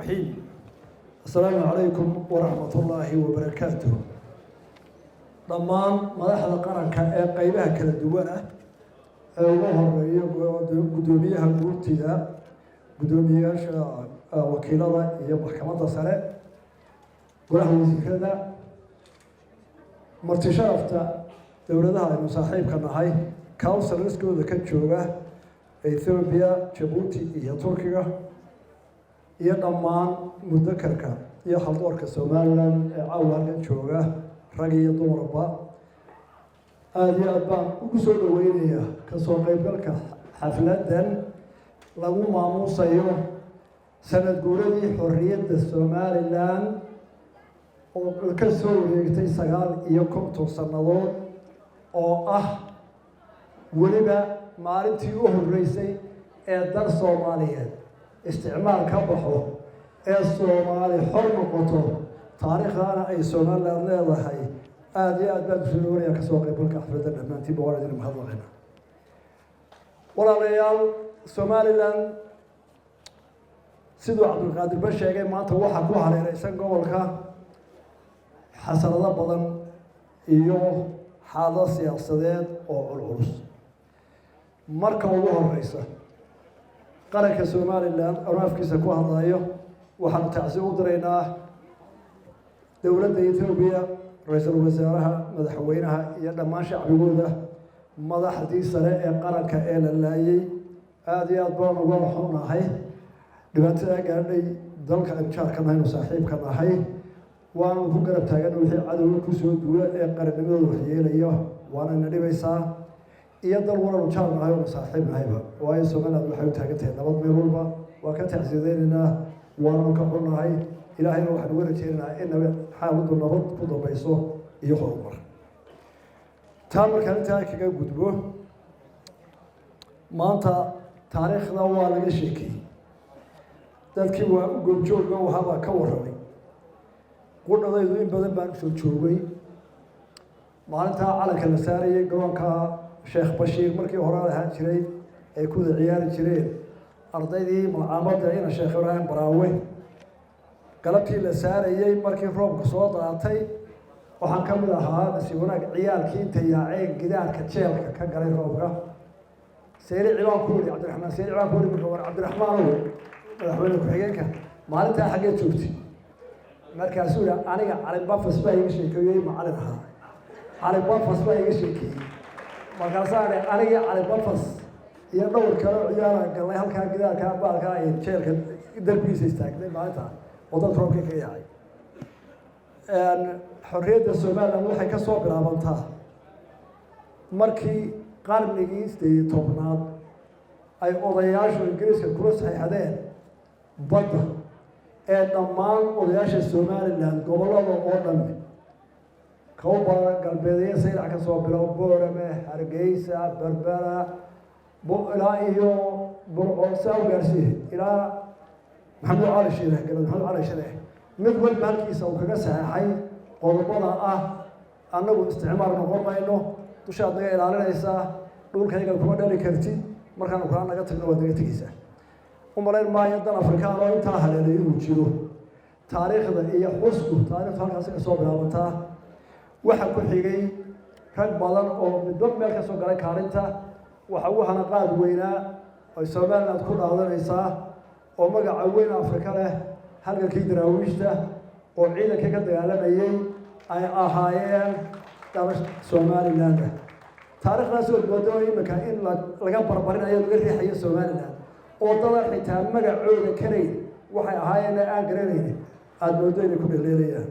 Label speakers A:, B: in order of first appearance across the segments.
A: الرحيم. السلام عليكم ورحمة الله وبركاته. ضمان مدحض قرنك قيبها كلا دوانة وهرية قدوميها قوتيها قدوميها وكيلة هي محكمة سنة قلها وزيكذا مرتشرفت دولتها المصاحب كان هاي كاوسر ريسكو ذكر جوجا إثيوبيا جيبوتي هي تركيا هي ضمان مذكرك هي حضورك سومالان عوالك جوجا رجية دوربا هذه أبان وكسر وينيا كسر قبلك حفلة لو ما موصيو سنة قولي حرية السومالان وكسر ويكتي سجال يكون توصلنا oo waliba maalintii u horeysay ee dar Soomaaliyeed isticmaal ka baxo ee Soomaali xor noqoto taariikhana ay Soomaaliland leedahay aad iyo aad baan filayaa ka soo qaybgalka xafladda dhamaantii boqoradii mahadnaqina walaalayaal Soomaaliland sidoo Cabdulqaadir ba sheegay maanta waxa ku hareeraysan gobolka xasarado badan iyo حاضر سياسات أو العروس مركب الله الرئيس قرن كسومال الله أراف كيسكوا هذايو وحن تعزو درينا دولة إثيوبيا رئيس الوزراء مدحوينها يلا ما شعب يقوله ماذا حديث سريع قرن كإل الله هذه أطباق وضحونا هاي دبتها قال لي ذلك إنشاء كان هاي مصاحب كان هاي وأنا أفكر بتاعنا وحي عدو كسود وقرن من الوحيين أيوه وأنا ندي بيسا يقدر ورا الشهر معه وصاحبنا هيبة وهي سمعنا الوحي بتاعته نبض ميرولبا وكانت عزيزيننا وأنا كحولنا هاي إلهي روح نورتينا إن حاول نبض فضل بيسو يخرج مر تامر كانت هاي كجا جدبه ما أنت تاريخنا ولا شيء ذلك هو جوجو جو هذا كورمي قلنا ذي إن بدل بان شوي معناتها على كل سارية قرانك شيخ بشير مركي هراء هانشري يكون عيال شرين أرضي ذي معاملة هنا شيخ إبراهيم براوي قلبتي لسارية مركي روب صوت عطي وحنكمل هذا سيونك عيال كينت يا عين قدار كتشيل كقري روبك سيري عيال كولي عبد الرحمن سيري عيال كولي من عبد الرحمن هو الحقيقة معناتها حاجة شوفتي markaasuu aniga cali bafas baa iga sheekeeyay macallin ahaa cali bafas baa iga sheekeeyay markaasuu aniga cali bafas iyo dhowr kale ciyaar galay halka gidaarka baalka ay jeelka darbiisa istaagnay maalinta wadada roobka ka yahay xorriyadda Soomaaliland waxay ka soo bilaabantaa markii qarnigii 18aad ay odayaashu Ingiriiska kula saxiixdeen badda ee dhammaan odayaasha Soomaaliland gobolada oo dhan kooba galbeedyo sayrac ka soo bilow Boorame Hargeysa Berbera ilaa iyo Burco Sawirsi ilaa Maxamed Ali Sheekh Maxamed Ali Sheekh mid walba halkiisa uu kaga saxay qodobada annagu isticmaar noqon mayno dushaad naga ilaalinaysa dhulkayga kuma dhali kartid markaan quraan naga tagno wada tagaysa umaleyn ma yadan Afrikaan oo inta haleelay inuu jiro taariikhda iyo xusku taariikhda halkaas ka soo bilaabantaa waxa ku xigay rag badan oo midba meel ka soo galay kaalinta waxa uu hana qaad weynaa oo Soomaaliland ku dhaadanaysa oo magaca weyn Afrika leh halkii daraawiishta oo ciidanka ka dagaalamayay ay ahaayeen dalash Soomaaliland taariikhdaas oo badoo imika in laga barbarinayo laga riixayo Soomaaliland oo dad xitaa magacooda kanay waxay ahaayeen aan garanaynin aad moodayna ku dhaleelayaan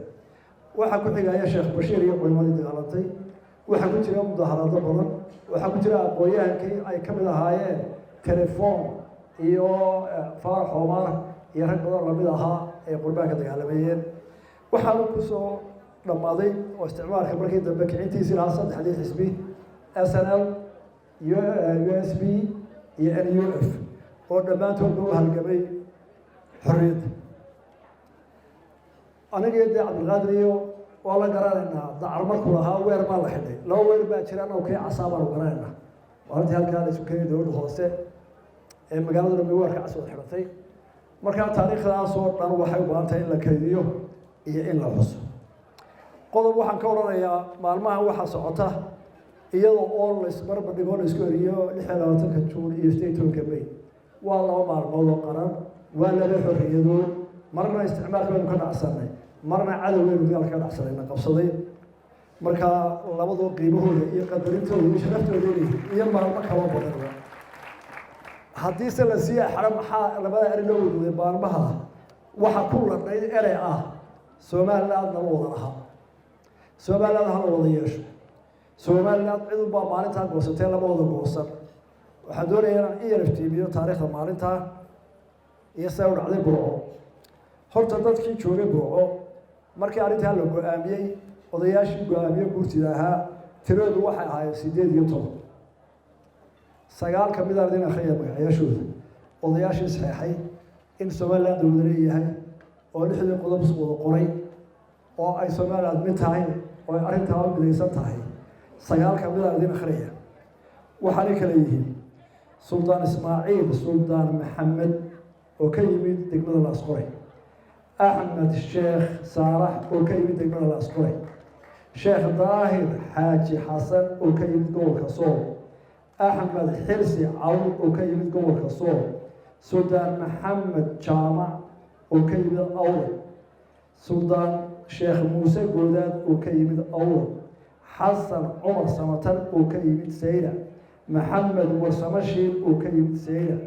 A: waxa ku xigaya Sheekh Bashiir iyo culimadii dagaalantay waxa ku jira mudaharaado badan waxa ku jira aqooyahankii ay ka mid ahaayeen telefoon iyo Faarax Omar iyo rag badan lamid ahaa ee qurbaanka dagaalamayeen waxa ku soo dhamaaday oo isticmaalka markii dambe kicintiisii lahaa saddexdii xisbi SNL USB iyo NUF oo dhamaantood loo halgamay xorriyadda aniga iyo Cabdulqaadir iyo waa la garanaynaa dacar markuu lahaa weer baa la xidhay laba weer baa jiraan oo kii casaaba la garanaynaa maalintii halkaa la isku keenay dowladda hoose ee magaalada Nairobi warka casoo xiratay markaa taariikhdaasoo dhan waxay u baahan tahay in la kaydiyo iyo in la xuso qodob waxaan ka odhanayaa maalmaha waxaa socota iyadoo oo laisbarbardhigoo la isku eriyo 26 juun iyo 18 May waa 2 maalmood oo qaran waa 2 xorriyadood marna isticmaalka baynu ka dhacsanay marna cadowgaynu dagaal ka dhacsanay na qabsaday marka labadoo qiimahooda iyo qadarintooda iyo sharaftooda iyo maalmo kala badan haddii se la siiya xaram maxaa labada eri loo wadaday maalmaha waxa ku ladhay erey ah Somaliland lama wada laha Somaliland ha wada yeesho Somaliland cid u baa maalinta goosatay lama wada goosan waxaan doonayaa in yaraftiimiyo taariikhda maalinta iyo soo dhacday Burco horta dadkii joogay Burco markii arrinta la go'aamiyay odayaashii go'aamiyay guurtida ahaa tiradu waxay ahaayeen 8 sagaal ka mid ah dina khayr magacayaashooda odayaashii saxeexay in Somaliland uu leeyahay oo lixdii qodob wada qoray oo ay Somaliland mid tahay oo arrintaa u midaysan tahay sagaal ka mid ah dina khayr waxaan kala yihiin Sultan Ismaaciil Sultan Maxamed oo ka yimid degmada Laasqoray Ahmed Sheikh Saalax oo ka yimid degmada Laasqoray Sheikh Daahir Xaaji Xasan oo ka yimid gobolka Sool أحمد حرسي عون وكيل قوة كصور سلطان محمد جامع وكيل أول سلطان شيخ موسى جودان وكيل أول حسن عمر سمتر وكيل سيرة محمد وسمشير وكيل سيرة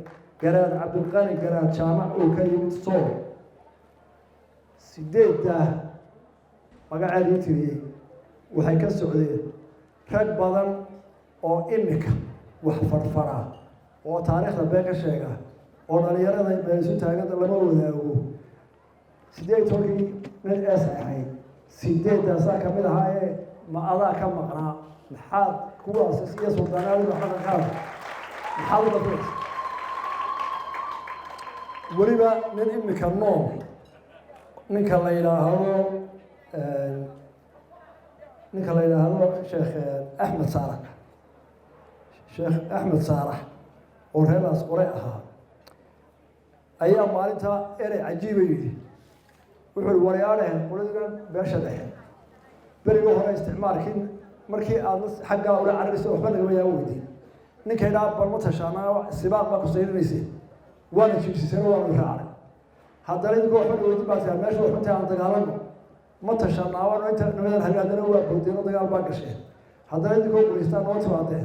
A: جراد عبد الغني جراد جامع وكيل صور سيدي ده مقعد يتري وحيك السعودية رج بدن أو إنك وحفرفرة وتاريخ الباقي شيء وأنا يرى ذا بيسوي تاجد لما هو ذا سيدي تقولي من الأسعى سيدي داسا كمل هاي ما الله كم مقنع الحاد قوة أساسية سلطانية وحنا كذا الحاد بس وربا من إنك النوم منك الليلة هذا منك الليلة هذا شيخ أحمد صالح شيخ أحمد صالح ورهلاس قريئها أيام مالتها إري عجيبة وحول ورياله ولدنا باشده بريقوا هنا استعمار كين مركي أنص حقا ولا عرس وحبنا ويا ودي نكينا بالمتشانا السباق ما كسير نسي وانا شيء سنة وانا رعنا هذا اللي يقول حنا ودي بس ماشي وحنا عند قالنا متشانا وانا أنت نمدن هالقدر هو بدينا ضيال باقي شيء هذا اللي يقول بلستان وتواضع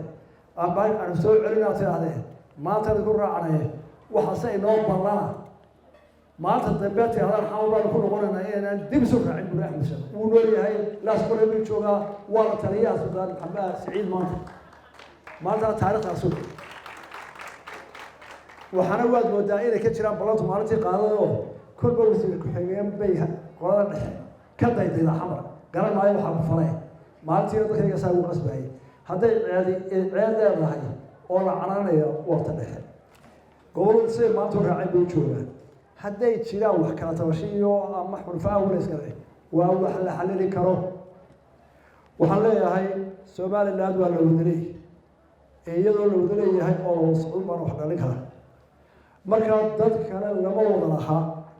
A: أبغى أنا سوي علينا هذا ما تذكر رعنا وحسين نوم بالله ما تتبعت هذا الحوار كله قلنا إيه دب سكر عند أحمد شاب ونوري هاي لا سكر بيشوفها ولا تريا سودان حبا سعيد ما تاريخ أسود وحنا واد ودائرة كتير بلاد مارتي قالوا كل بوسيل كحيم بيها قال كذا يدينا حمر قال ما يبغى فراه مارتي يدخل يسوي قصبه هذا عادة هاي ولا عنانية وقت الحين قولوا سير ما تروح عند وجوهه هذا يشيله وحكاته وشيء محمود فاول يسكره وهو حل لي كروه وحل هاي سومال الناد ولا ودري iyadoo la wada leeyahay oo Soomaaliya baan wax dhalinka marka dadkana lama wada laha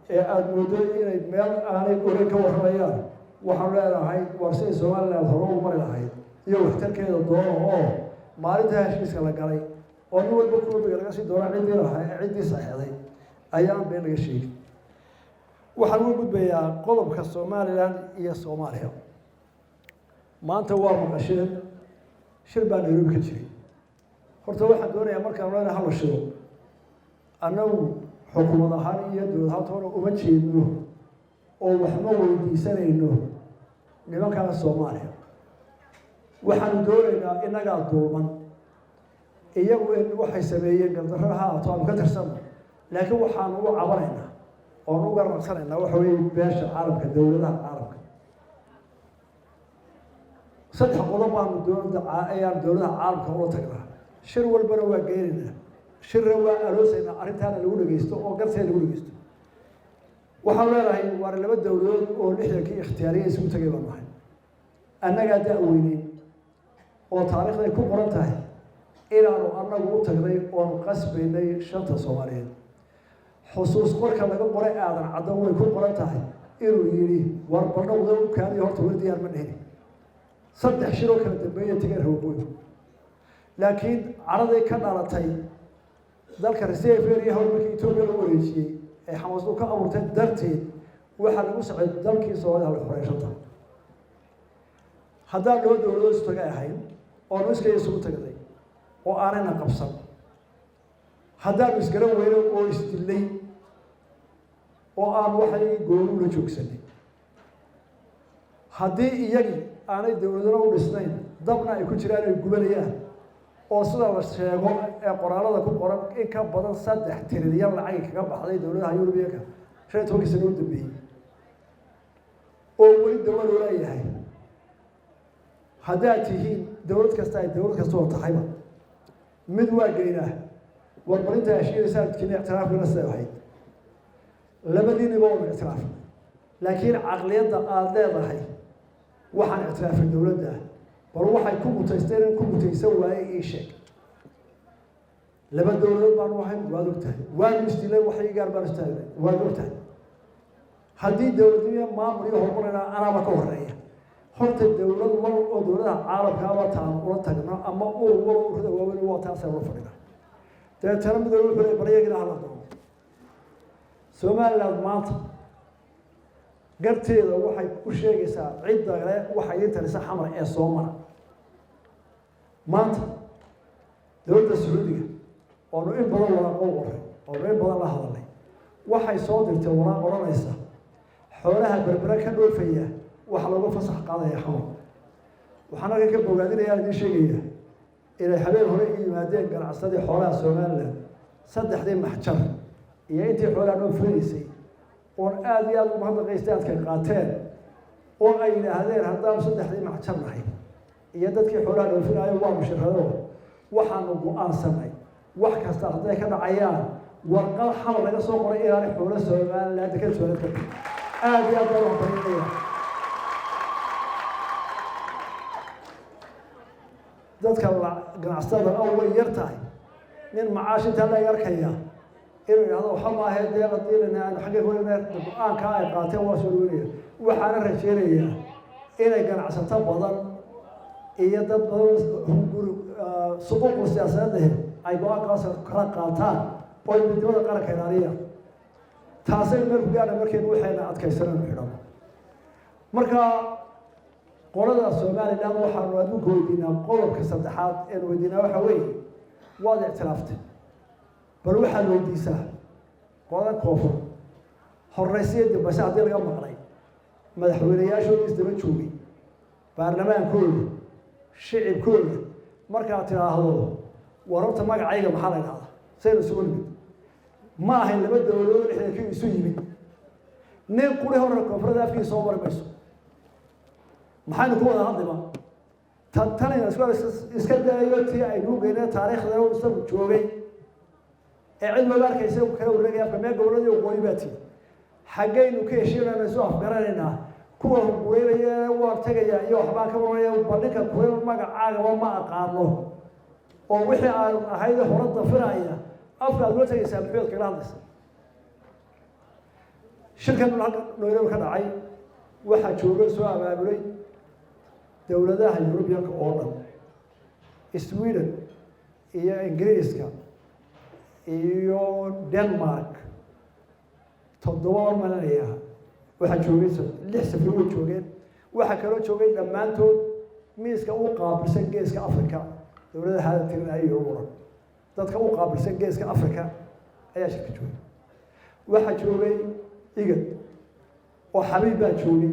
A: ee aad moodo inay meel aanay oran ka warayaan waxaan leeyahay war si Soomaaliya hore u mari lahayd iyo waxtarkeeda doono oo maalinta heshiiska la galay oo nin walba ku laga sii doona cidii saxeeday ayaan been laga sheegay waxaan u gudbayaa qodobka Soomaaliland iyo Soomaaliya maanta waa maqasheen shir baan Nairobi ka jiray horta waxaan doonayaa markaan leeyahay hal shiro annagu xukuumad ahaan iyo dowlad ahaan uma jeedno oo wax ma weydiisanayno nimanka Soomaaliya waxaan doonaynaa inaga dooman iyagu waxay sameeyeen galdaraha aan ka tirsano laakiin waxaan ugu cabanaynaa oo ugu garnaqsanaynaa waxa weeye beesha caalamka dowladaha caalamka saddex qodob baan dowladaha caalamka ula tagnaa shir walbana waa geerinaa shirna waa aroosaynaa arrintaana lagu dhageysto oo garteeda lagu dhageysto waxaan leedahay waar laba dowladood oo lixdankii ikhtiyaariya isugu tagay baan nahay annagaa da'weynay oo taariikhday ku qoran tahay inaanu annagu u tagnay oon qasbaynay shanta Soomaaliyeed xusuus qorka laga qoray aadan caddan way ku qoran tahay inuu yidhi war baldhowda u kaadiyo horta weli diyaar ma dhihin saddex shiroo kala dambeeya tiga roogooy laakiin caraday ka dhalatay dalka resefer iyo howlmarkii etoobiya lagu wareejiyey ee xamaas u ka abuurtay darteed waxaa lagu socday dalkii soomaalida la xoreysanta haddaan loo dowlado istagay ahayn oonu iskaya isugu tagaday oo aanayna qabsan haddaanu isgaran weyno oo isdillay oo aan waxay gooni ula joogsanay haddii iyagii aanay dowladana u dhisnayn dabna ay ku jiraan ay gubanayaan oo sida la sheego ee qoraalada ku qoran in ka badan 3 trilyan lacag kaga baxday dowladaha Yurubiyaanka 15 sano u dambeeyay oo weli dowlad u leeyahay haddaad tihiin dowlad kasta ay dowlad kasta oo tahayba mid waa geynaa warbarinta ashiiraysa kina ictiraafna sawaxay labadiina waa ictiraaf laakiin aqliyada aad leedahay waxaan ictiraafay dowladda bal waxay ku mutaysteen ku mutaysan waayay ii sheeg laba dowladood baan waxay waad ogtahay waan istilay waxay gaar baan istaagay waad ogtahay haddii dowladnimo maamul iyo horumarina anaba ka horeeya horta dowlad wal oo dowladaha caalamka ama taan ula tagno ama uu ururada waaweyn waa taas oo fadhida deetana mid wuxuu leeyahay baryagina hala doono Soomaaliland maanta garteeda waxay ku sheegaysaa cidda kale waxay intaas xamar ee Soomaaliya maanta dowladda Sacuudiga oo in badan wala qoray oo in badan la hadlay waxay soo dirtay wala qoranaysa xoolaha berbera ka dhoofaya waxa lagu fasax qaadaya xamar waxaana ka bogaadinayaa in sheegaya inay habeen hore yimaadeen ganacsadii xoolaha Soomaaliland saddexdii maxjar iyo intii xoolaha loo fiirisay oo aad iyo aad u mahadnaqaystaan ka qaateen oo ay yiraahdeen haddaan saddexdii maxjar nahay iyo dadkii xoolaha loo fiiraayo waa musharaxo waxaan ugu aansanay wax kasta haday ka dhacayaan warqad xamar laga soo qoray ilaa xoolaha Soomaaliland ka soo reebtay aad iyo aad u mahadnaqayaa dadka ganacsatada oo way yartahay nin macaash inta la yarkaya inuu yiraahdo waxa ma ahayd deeqadiina aan xagee horeeyay aan ka ay qaateen waa soo weeyay waxaan rajaynayaa inay ganacsato badan iyo dad badan suuq siyaasadeed ay go'aankaas kala qaataan oo midnimada qaranka ilaaliya taasay markii waxayna adkaysanaan xidhan marka qolada Soomaaliland waxaan adduunka weydiinaa qodobka saddexaad ee weydiinaa waxa weeye waad ictiraaftay bal waxaad weydiisaa qolada koonfur horreysiyada bas haddii laga maqlay madaxweynayaashooda isdaba joogay baarlamaankooda shicibkooda markaad tiraahdo wararta magacayga maxaa la yidhahdaa saynu isugu nimid ma ahayn laba dowladood dhexdeeda isu yimid nin quri hore koonfurada afkiisa soo mari mayso maxaynu ku wada hadlayba tanina iska daayo tii ay ugu geeyeen taariikhda oo isagu joogay ee cilmi baarkaysa uu kala wareegay afka meel gobolada uu qoybaati xagaynu ka heshiinayna soo afgaranayna kuwa bureelaya waa tagaya iyo waxba ka waraya bandhigka kuwa magacaaga ma aqaano oo wixii aan ahayd hore dafiraya afka aad la tagaysaa maxay kala hadlaysaa shirkan Nairobi ka dhacay waxa joogay soo abaabulay dowladaha Yurubiyaanka oo dhan Sweden iyo Ingiriiska iyo Denmark toddoba malaya waxa joogay 6 safar oo joogeen waxa kale oo joogay dhamaantood miiska u qaabilsan geeska Afrika dowladaha tirada iyo waran dadka u qaabilsan geeska Afrika ayaa shirka joogay waxa joogay igad oo xabiib joogay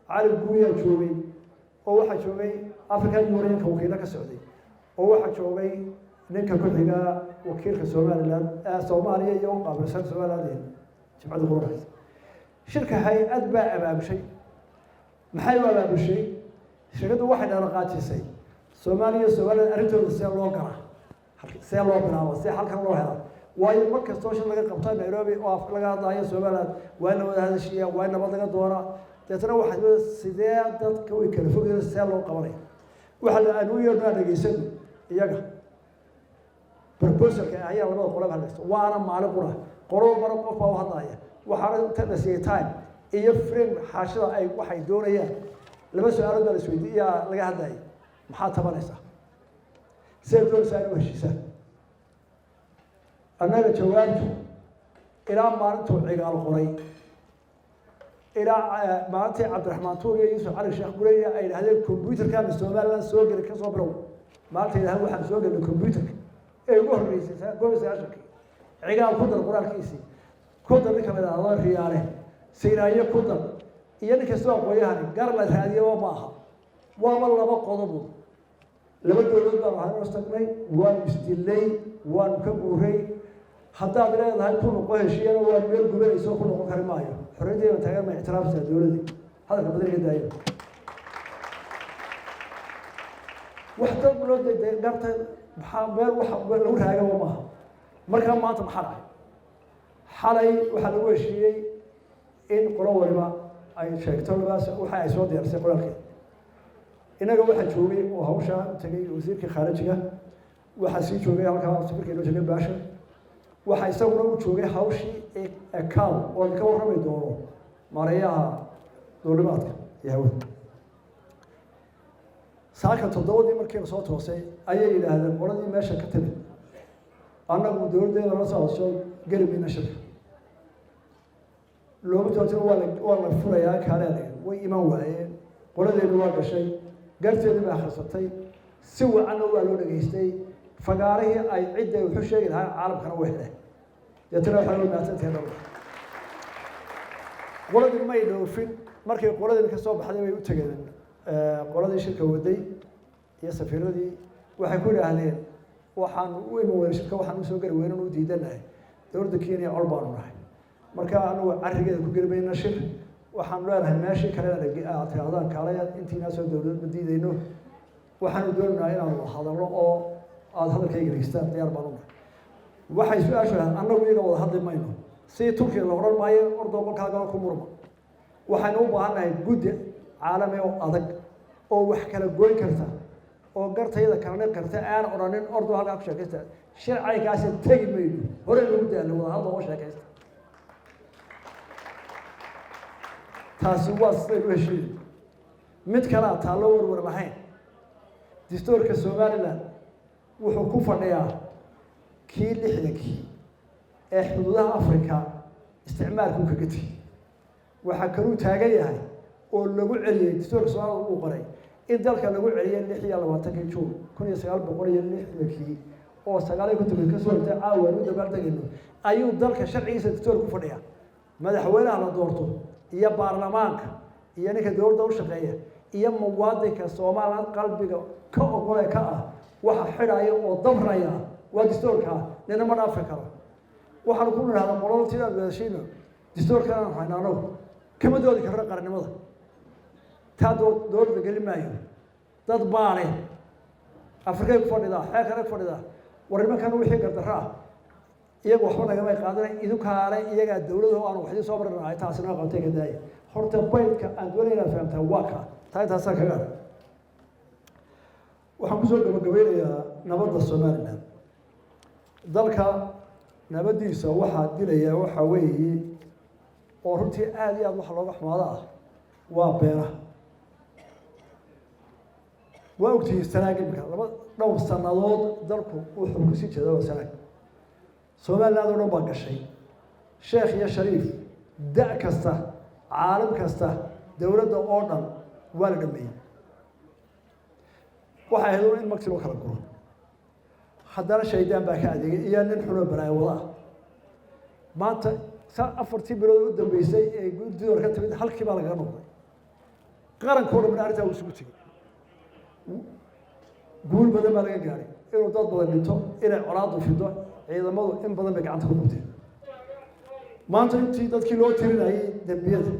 A: cali guuya joogay oo waxa joogay African Union wakiilka ka socday oo waxa joogay ninka ku xiga wakiilka Soomaaliland Soomaaliya iyo qaabilsan Soomaaliland jimcada qorays shirka hay'ad baa abaabushay maxay u abaabushay shirkadu waxay dhaqaajisay Soomaaliland arintooda si loo garaa si loo bilaabo si halkan loo helo waayo marka soo laga qabtay Nairobi oo af laga hadlayo Soomaaliland waa la wada hadashiya waa nabad laga doona dadna waxa sidee dadka way kala fogayeen si loo qabanay waxa la aanu yeernaa dhageysan iyaga proposalka ayaa labada qolob hadlaysa waana maalin qura qolob maro qof baa u hadlaya waxaana inta la siiyay time iyo frame xaashida ay waxay doonayaan laba su'aalood baa la isweydiiyaa laga hadlayay maxaa tabanaysaa sidee doonaysaa inuu heshiisaan annaga jawaabtu ilaa maalintuu cigaal qoray ilaa maalintii cabdiraxmaan tuur iyo yuusuf cali sheekh gureya ay yidhahdeen combyuterkaana somaliland soo geli ka soo bilow maalinta yidhahdeen waxaan soo gelnay combyuterka ee ugu horreysay koob iyo sagaashankii cigaal ku dar qoraalkiisii ku dar ninka la yidhaahdo riyaale siiraayo ku dar iyo nin kastoo aqooyahani gar la raadiyaba ma aha waaba laba qodobu laba dowladood baan waxaan inoo tagnay waanu isdilay waanu ka guuray haddaad leedahay ku noqo heshiiyana waa meel gubanayso ku noqon kari maayo xorriyaddeeda taageer ma ictiraaftaa dowladda hadalka badan iga daayo wax dad loo degdeg garta maxaa meel waxa lagu raagaba maaha markaa maanta maxaa dhacay xalay waxaa lagu heshiiyey in qolo waliba ay sheegto labaas waxa ay soo diyaarisay qoraalkeeda inaga waxaa joogay oo hawshaa u tegay wasiirkii khaarijiga waxaa sii joogay halkaa safirkii loo joogay baasha waxaa isaguna u joogay hawshii account oo ka warrami doono maareeyaha duulimaadka iyo hawada saaka toddobadii markii la soo toosay ayay yidhaahdeen qoladii meesha ka timid annagu dowladdeeda la socodso geli mayna shirka looma joojin waa la furayaa kaaleeda way iman waayeen qoladeedu waa gashay garteedii baa akhrisatay si wacanna waa loo dhageystay fagaarihii ay cidda wuxuu sheegi lahaa caalamkana u heleen deetana waxaa loo maadsantahay dhowr qoladii may dhoofin markay qoladii ka soo baxday bay u tegeen qoladii shirka waday iyo safiiradii waxay ku yidhaahdeen waxaan u iman weyne shirka waxaan usoo gari weynan u diidanahay dowladda kenya col baanu nahay marka anagu carrigeeda ku geli mayna shir waxaan leenahay meeshii kalena aad tirahdaan kaalaya intiinaasoo dowlad ma diidayno waxaanu doonaynaa inaanu hadalno oo aada hadalkayga dhegeystaan diyaar baan unahay waxay su-aashu ahayd annagu iyaga wada hadli mayno sidii turkiga la odhan maayo ordoo qolkaagana ku murma waxaynu u baahannahay guddi caalami oo adag oo wax kala goyn karta oo gartayada kalani karta aan odhanin ordoo halkaa ku sheekaysta sharcaykaasi tegi mayno horey lagu daalay wada hadla oo sheekaysta taasi waa siday u heshiiyey mid kalea taallo warwar lahayn dastuurka somaliland wuxuu ku fadhiyaa kii lixdankii ee xuduudaha africa isticmaalkuu kaga tegey waxaa kaluu taagan yahay oo lagu celiyey dastuurka somaliland uu qoray in dalka lagu celiyey 26 juun 1960 oo 9 ka soo hortay caawa u dabaaldegayno ayuu dalka sharcigiisa dastuur ku fadhiyaa madaxweynaha la doorto iyo baarlamaanka iyo ninka dowladda u shaqeeya iyo muwaadinka Soomaaliland qalbiga ka ogole ka ah waxa xidhaya oo dabraya waa dastuurka nina ma dhaafi karo waxaan ku leeyahay qololtiina beeshino dastuurka aan haynaano kama doodi karno qarnimada taa dowladda gali maayo dad baale afrika ku fadhida xeekana ku fadhida warrimakan wixii gardarra iyagu waxba nagama qaadanay idinkaale iyaga dowladda oo aan waxdii soo marnay taasina qabtay gaday horta baydka aan doonayna fahamtaa waa ka taas kaga waxaan ku soo gabagabeynayaa nabadda Soomaaliland dalka nabadiisa waxa dilaya waxa weeye oo runtii aad iyo aad wax looga xumaada ah waa beeraha waa ogtihiin sanaagimka laba dhowr sanadood dalku wuxuu ku sii jeedaa sanaag Soomaaliland oo dhan baa gashay sheekh iyo shariif da kasta caalam kasta dowladda oo dhan waa la dhameeyay waxa ay in magtilo kala guro haddana shaydaan baa ka adeegay iyo nin xulo balaayo wada maanta afartii bilood u dambeysay ee guddida ka timid halkii baa laga noqday qarankooda min arrinta uu isugu tegay guul badan baa laga gaaray inuu dad badan dhinto inay colaadu fido ciidamadu in badan bay gacanta ku qabteen maanta intii dadkii loo tirinayay dambiyada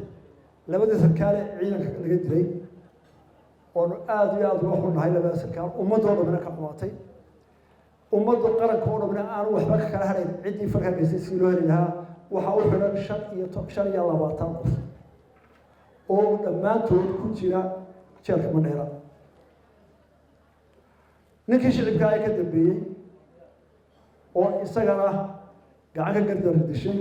A: labadii sarkaale ciidanka laga dilay oo aad iyo aad uga xunnahay labada sarkaal ummadoo dhamina ka xumaatay ummadda qaranka oo dhamina aan waxba ka kala harayn ciddii farka gaysay si loo heli lahaa waxa uu xidhan 25 qof oo dhammaantood ku jira jeelka Mandheera ninkii shicibka ay ka dambeeyey oo isagana gacan ka gardar dishay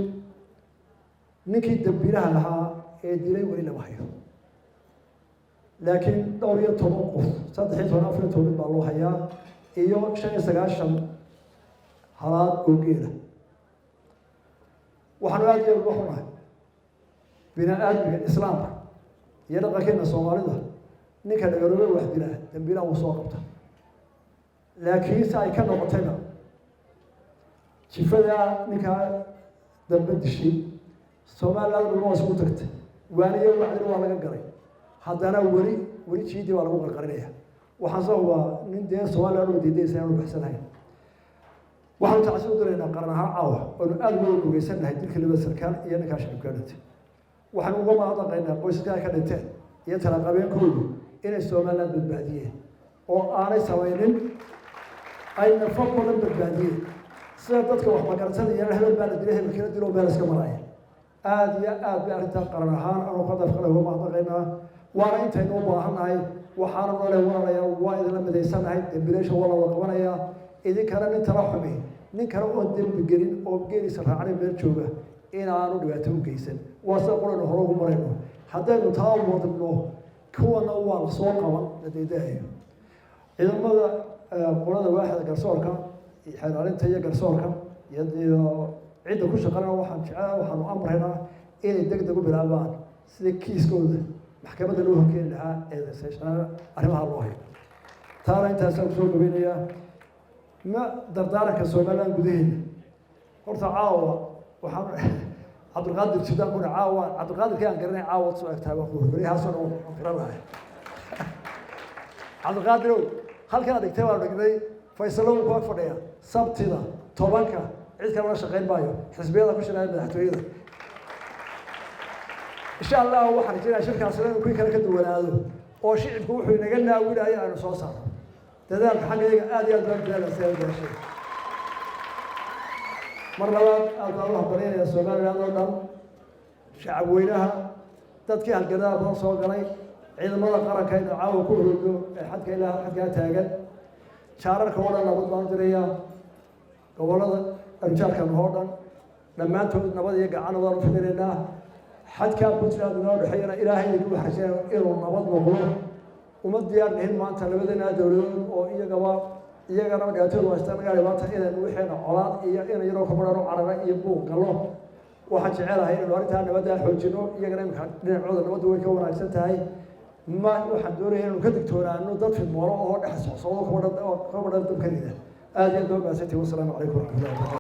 A: ninkii dambiilaha lahaa ee dilay weli lama hayo laakiin 12 qof 314 baa loo hayaa iyo 95 halaad oo geela waxaan aad iyo ugu xunahay bini'aadamka islaamka iyo dhaqankeena Soomaalida ninka dhagaalooba wax dilaa dambiilaha uu soo qabta laakiin ay ka noqotayna jifada ninka dambe dishay Soomaaliland waa isku tagtay waaniyo wacdi waa laga galay haddana weli jiidi waa lagu qarqarinaya waxaan soo waa nin dee Soomaaliland oo diidaysan inuu baxsanahay waxaan taasoo direynaa qarnaha caawa oo aad loo ogeysanahay dilka laba sarkaal iyo ninka shaqaynta waxaan uga mahadnaqaynaa qoysaska ka dhinteen iyo talaqabeenkoodu inay Soomaaliland badbaadiyeen oo aanay samaynin ay nafaq badan badbaadiyeen sida dadka wax magarantada iyo hebel baa la dilay hebel kala dilo meel iska maraya aad iyo aad bay arrintan qaran ahaan oo qadaf kale uga mahadnaqaynaa waana intaynu u baahanahay waxaana noo leeyahay waa idin la midaysanahay dambiilasha wala wada qabanaya idin kale nin tala xumay nin kale oo dambi gelin oo geelisa raacay meel jooga inaanu dhibaato u geysan waasa qoran hore ugu marayno haddaynu taa wadno kuwana waa la soo qaban dadaydayo ciidamada qolada waaxda garsoorka xeelaalinta iyo garsoorka iyo cidda ku shaqeynaya waxaanu amraynaa inay degdeg u bilaabaan sida kiiskooda maxkamadda loo horkeeni lahaa ee arrimaha loo hayo taana intaasaan kusoo gabaynayaa ما دردارك سومالان قدين horta caawa waxaan Cabdulqaadir Sidaan ku caawa Cabdulqaadir kaan garanay caawa soo agtaaba ku barihaasoo oo qaranaay Cabdulqaadir halka adigtay waa dhignay Faysal oo ku fadhiya sabtida 10ka cid kale la shaqeyn baayo xisbiyada ku shaqeynaya madaxtooyada insha Allah waxaan jira shirkaas inuu ku kala ka duwanaado oo shicibku wuxuu inaga naawilay aanu soo saaro dadaalka xaqiiqiga aad iyo aad baan dadaalay gashay mar labaad aad Allah bareeyo Soomaaliland oo dhan shacab weynaha dadkii halgadaha badan soo galay ciidamada qaranka ee caawa ku hurdo ee xadka ilaa xadka taagan shaararka wada nabad baan direeyaa gobolada anjarka oo dhan dhamaantood nabad iyo gacan wada fidireynaa xadka Puntland oo dhaxayna Ilaahay inuu xashay inuu nabad noqdo uma diyaar nahin maanta labadana dawladood oo iyagana dhaato waastaan gaari maanta inay wixina colaad iyo inay yaro ka badano carara iyo buuq galo waxaan jecelahay in arinta nabadda xoojino iyagana dhinacooda nabaddu way ka wanaagsan tahay ma waxaan doonayaa inuu ka digtoonaano dad fidmoolo oo dhex socdo ka badan dabkaniida aad iyo aad baa saytii wassalaamu calaykum wa rahmatullahi